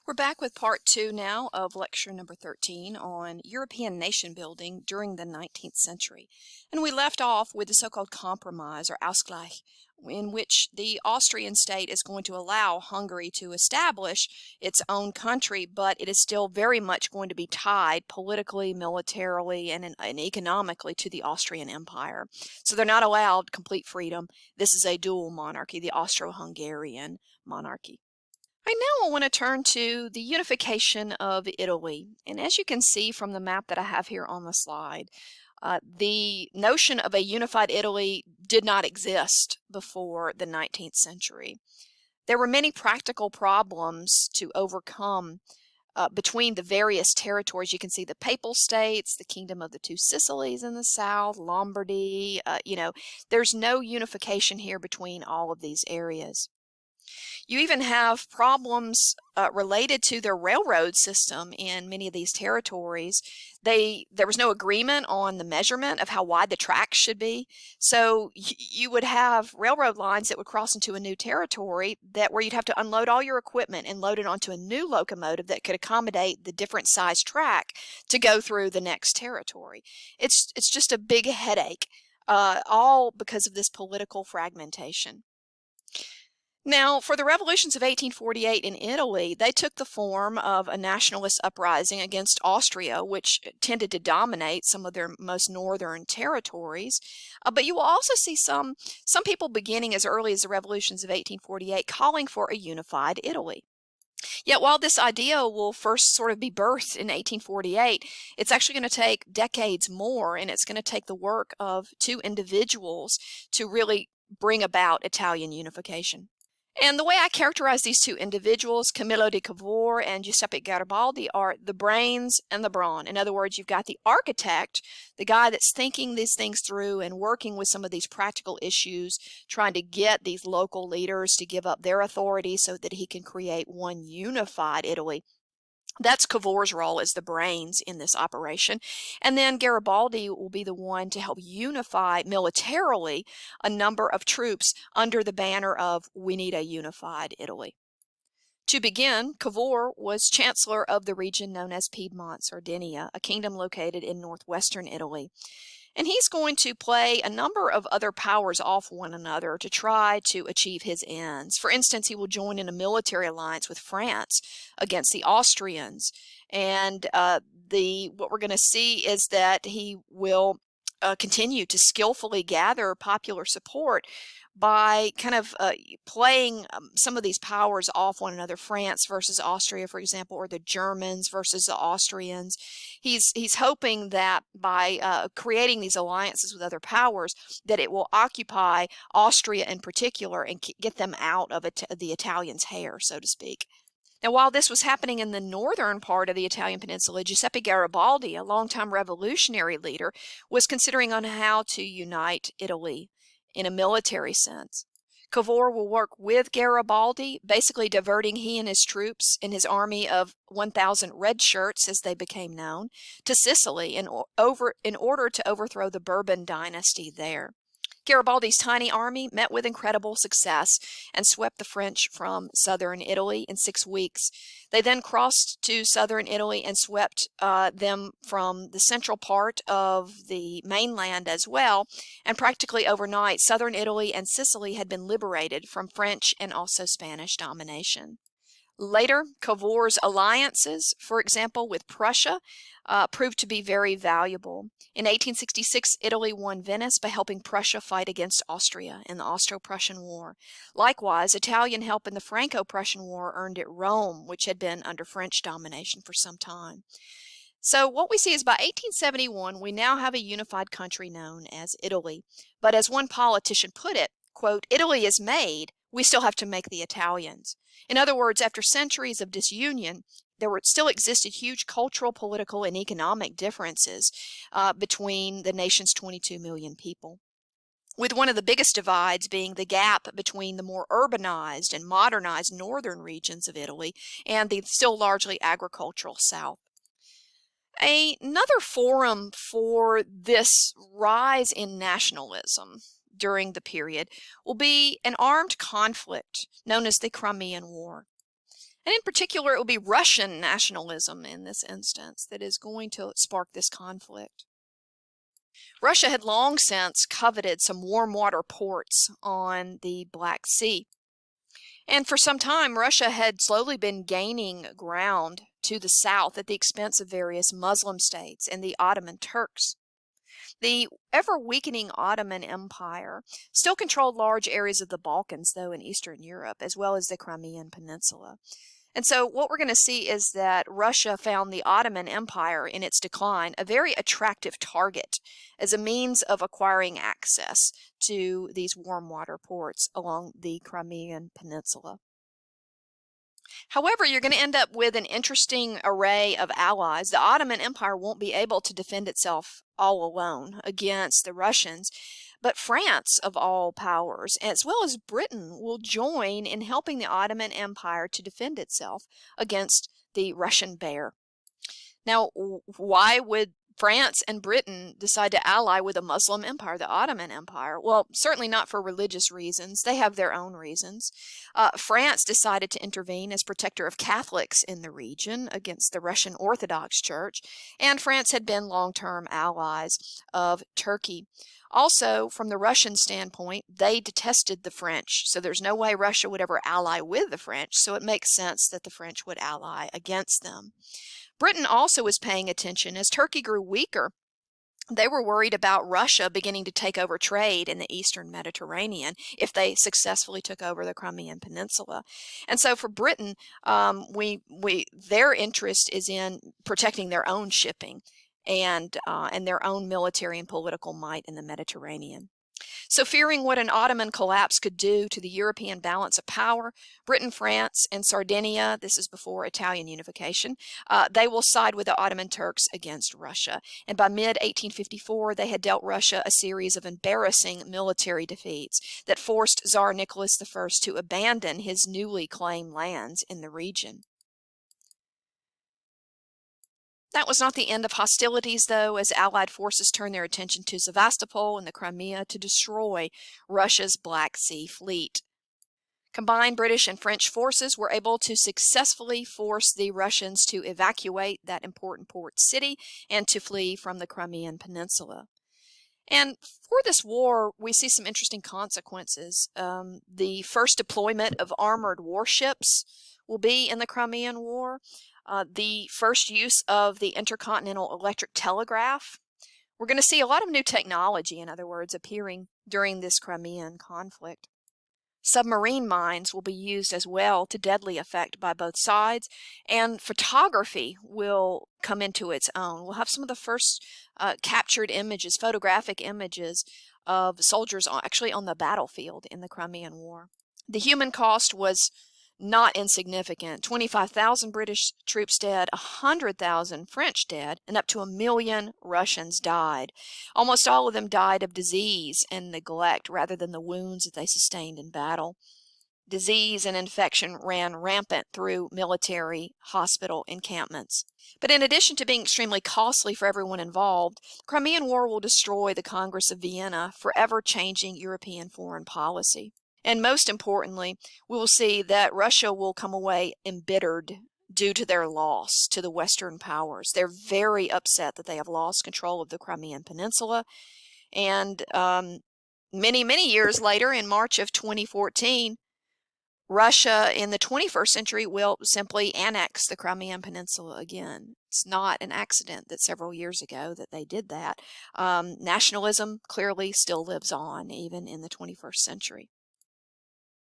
We're back with part 2 now of lecture number 13 on European nation building during the 19th century. And we left off with the so-called compromise or Ausgleich, in which the Austrian state is going to allow Hungary to establish its own country, but it is still very much going to be tied politically, militarily, and economically to the Austrian Empire. So they're not allowed complete freedom. This is a dual monarchy, the Austro-Hungarian monarchy. Right now I want to turn to the unification of Italy. And as you can see from the map that I have here on the slide, the notion of a unified Italy did not exist before the 19th century. There were many practical problems to overcome between the various territories. You can see the Papal States, the Kingdom of the Two Sicilies in the south, Lombardy, there's no unification here between all of these areas. You even have problems related to their railroad system in many of these territories. There was no agreement on the measurement of how wide the tracks should be. So you would have railroad lines that would cross into a new territory where you'd have to unload all your equipment and load it onto a new locomotive that could accommodate the different size track to go through the next territory. It's just a big headache, all because of this political fragmentation. Now, for the revolutions of 1848 in Italy, they took the form of a nationalist uprising against Austria, which tended to dominate some of their most northern territories. But you will also see some people beginning as early as the revolutions of 1848 calling for a unified Italy. Yet while this idea will first sort of be birthed in 1848, it's actually going to take decades more, and it's going to take the work of two individuals to really bring about Italian unification. And the way I characterize these two individuals, Camillo di Cavour and Giuseppe Garibaldi, are the brains and the brawn. In other words, you've got the architect, the guy that's thinking these things through and working with some of these practical issues, trying to get these local leaders to give up their authority so that he can create one unified Italy. That's Cavour's role as the brains in this operation. And then Garibaldi will be the one to help unify militarily a number of troops under the banner of "We need a unified Italy." To begin, Cavour was chancellor of the region known as Piedmont, Sardinia, a kingdom located in northwestern Italy. And he's going to play a number of other powers off one another to try to achieve his ends. For instance, he will join in a military alliance with France against the Austrians. And what we're going to see is that he will continue to skillfully gather popular support by kind of playing some of these powers off one another, France versus Austria, for example, or the Germans versus the Austrians. He's hoping that by creating these alliances with other powers, that it will occupy Austria in particular and get them out of the Italians' hair, so to speak. Now, while this was happening in the northern part of the Italian peninsula, Giuseppe Garibaldi, a longtime revolutionary leader, was considering on how to unite Italy in a military sense. Cavour will work with Garibaldi, basically diverting he and his troops in his army of 1,000 red shirts, as they became known, to Sicily in order to overthrow the Bourbon dynasty there. Garibaldi's tiny army met with incredible success and swept the French from southern Italy in 6 weeks. They then crossed to southern Italy and swept them from the central part of the mainland as well. And practically overnight, southern Italy and Sicily had been liberated from French and also Spanish domination. Later, Cavour's alliances, for example, with Prussia, proved to be very valuable. In 1866, Italy won Venice by helping Prussia fight against Austria in the Austro-Prussian War. Likewise, Italian help in the Franco-Prussian War earned it Rome, which had been under French domination for some time. So what we see is by 1871, we now have a unified country known as Italy. But as one politician put it, quote, "Italy is made, we still have to make the Italians." In other words, after centuries of disunion, still existed huge cultural, political, and economic differences between the nation's 22 million people, with one of the biggest divides being the gap between the more urbanized and modernized northern regions of Italy and the still largely agricultural south. Another forum for this rise in nationalism during the period will be an armed conflict known as the Crimean War. And in particular, it will be Russian nationalism in this instance that is going to spark this conflict. Russia had long since coveted some warm water ports on the Black Sea. And for some time, Russia had slowly been gaining ground to the south at the expense of various Muslim states and the Ottoman Turks. The ever-weakening Ottoman Empire still controlled large areas of the Balkans, though, in Eastern Europe, as well as the Crimean Peninsula. And so what we're going to see is that Russia found the Ottoman Empire in its decline a very attractive target as a means of acquiring access to these warm water ports along the Crimean Peninsula. However, you're going to end up with an interesting array of allies. The Ottoman Empire won't be able to defend itself all alone against the Russians, but France, of all powers, as well as Britain, will join in helping the Ottoman Empire to defend itself against the Russian bear. Now, why would France and Britain decide to ally with a Muslim empire, the Ottoman Empire? Well, certainly not for religious reasons. They have their own reasons. France decided to intervene as protector of Catholics in the region against the Russian Orthodox Church, and France had been long-term allies of Turkey. Also, from the Russian standpoint, they detested the French, so there's no way Russia would ever ally with the French, so it makes sense that the French would ally against them. Britain also was paying attention as Turkey grew weaker. They were worried about Russia beginning to take over trade in the eastern Mediterranean if they successfully took over the Crimean Peninsula. And so for Britain, their interest is in protecting their own shipping and their own military and political might in the Mediterranean. So fearing what an Ottoman collapse could do to the European balance of power, Britain, France, and Sardinia, this is before Italian unification, they will side with the Ottoman Turks against Russia. And by mid-1854, they had dealt Russia a series of embarrassing military defeats that forced Tsar Nicholas I to abandon his newly claimed lands in the region. That was not the end of hostilities, though, as Allied forces turned their attention to Sevastopol and the Crimea to destroy Russia's Black Sea fleet. Combined British and French forces were able to successfully force the Russians to evacuate that important port city and to flee from the Crimean Peninsula. And for this war, we see some interesting consequences. The first deployment of armored warships will be in the Crimean War. The first use of the intercontinental electric telegraph. We're going to see a lot of new technology, in other words, appearing during this Crimean conflict. Submarine mines will be used as well to deadly effect by both sides, and photography will come into its own. We'll have some of the first captured images, photographic images of soldiers actually on the battlefield in the Crimean War. The human cost was not insignificant. 25,000 British troops dead, 100,000 French dead, and up to 1 million Russians died. Almost all of them died of disease and neglect rather than the wounds that they sustained in battle. Disease and infection ran rampant through military hospital encampments. But in addition to being extremely costly for everyone involved, the Crimean War will destroy the Congress of Vienna, forever changing European foreign policy. And most importantly, we will see that Russia will come away embittered due to their loss to the Western powers. They're very upset that they have lost control of the Crimean Peninsula. And many, many years later, in March of 2014, Russia in the 21st century will simply annex the Crimean Peninsula again. It's not an accident that several years ago that they did that. Nationalism clearly still lives on even in the 21st century.